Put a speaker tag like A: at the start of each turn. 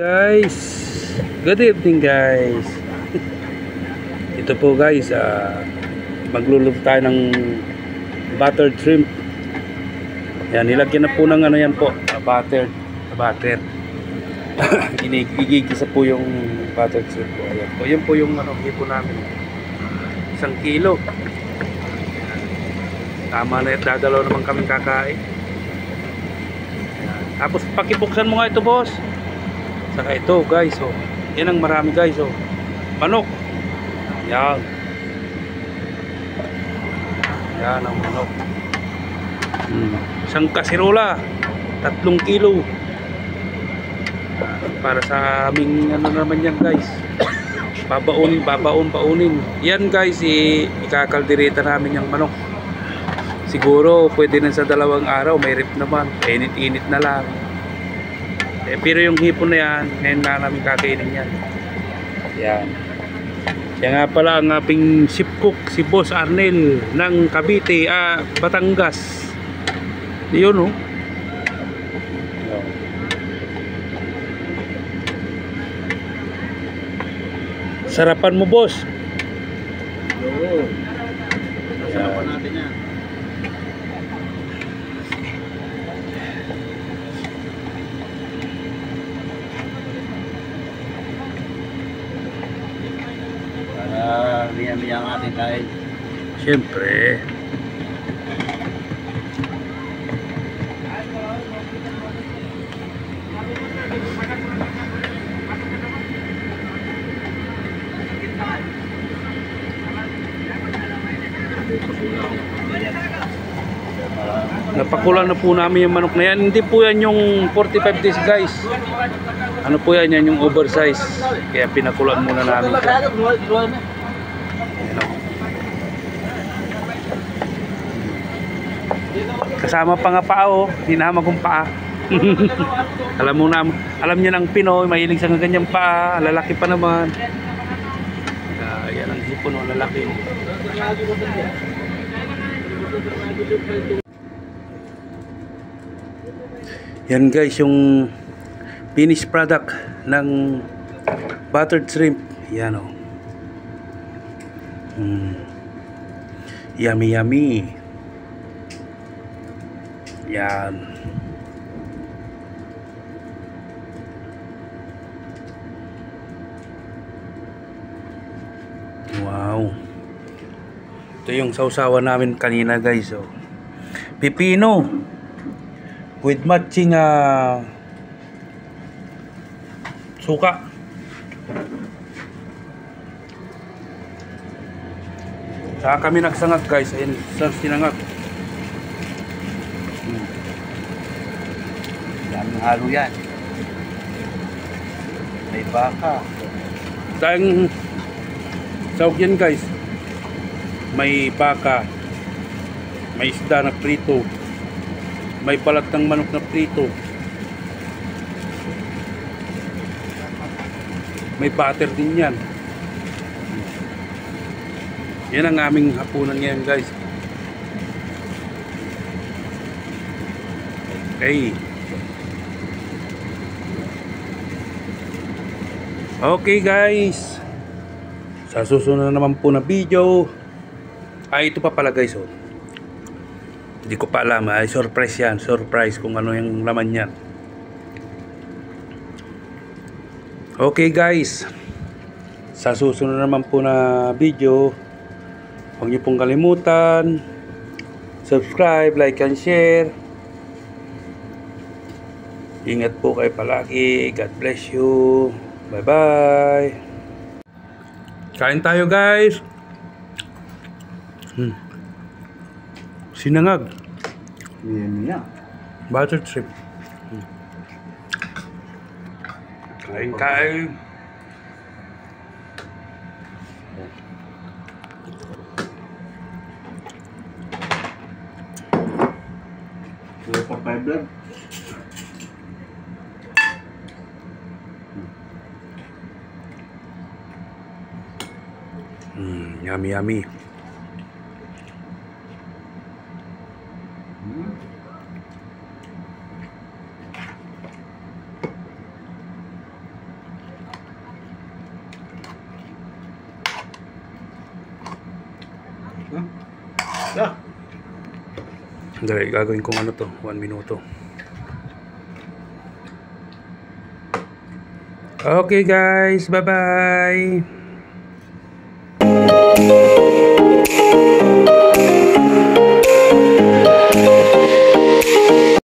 A: Guys, good evening guys. Ito po guys, magluluto tayo ng buttered shrimp. Yan, nilagyan na po ng ano yan po, butter. Igigisa po yung buttered shrimp po. Ayan po, yun po yung ano, hipo namin. 1 kilo. Tama na, dadalaw naman kaming kakain. Ayan. Tapos pakibuksan mo nga ito boss. Saka ito guys, oh. Yan ang marami guys, oh. Manok. Yan. Yan ang manok. Isang kasirola. 3 kilo. Para sa aming ano naman yan guys. Babaunin. Yan guys, ikakaldereta namin yung manok. Siguro pwede na sa 2 araw. May rip naman. Init-init na lang. Pero yung hipon na yan, ngayon na namin kakainin yan. Yan. Kaya nga pala ang ating ship cook, si Boss Arnel ng Cavite, Batangas. Yun, oh. Sarapan mo, boss.
B: Oo. Sarapan natin yan. Miya ang ating kain.
A: Siyempre. Napakulang na po namin yung manok na yan. Hindi po yan yung 45 days guys. Ano po yan yung oversize. Kaya pinakulan muna namin ito. Kasama pa nga paa, oh. Hinama kong paa. Alam niya ng Pinoy, mahilig sa ganyang paa, lalaki pa naman. Yan ang hipon, oh, lalaki. Yan guys, yung finished product ng buttered shrimp. Yan, oh. Yummy yummy. Yan. Wow. Ito yung sausawan namin kanina guys, oh. Pipino with matching suka. Saka kami nagsangat guys. Ayun, sa sinangat.
B: Daming halo yan. May baka.
A: Tayong sahog yan guys. May baka. May isda na prito. May balat ng manok na prito. May butter din yan. Yan ang aming hapunan ngayon guys. Okay. Okay guys. Sa susunod na naman po na video. Ito pa pala guys, oh. Hindi ko pa alam, surprise yan. Surprise kung ano yung laman yan. Okay guys. Sa susunod na naman po na video, huwag niyo pong kalimutan subscribe, like and share. Ingat po kayo palagi. God bless you. Bye bye. Kain tayo guys. Sinangag.
B: Yan niya.
A: Buttered shrimp. Kain.
B: Puro pa fiber.
A: Yummy yummy.
B: Ah,
A: Dali, gagawin kong ano to, 1 minuto. Okay guys, bye-bye!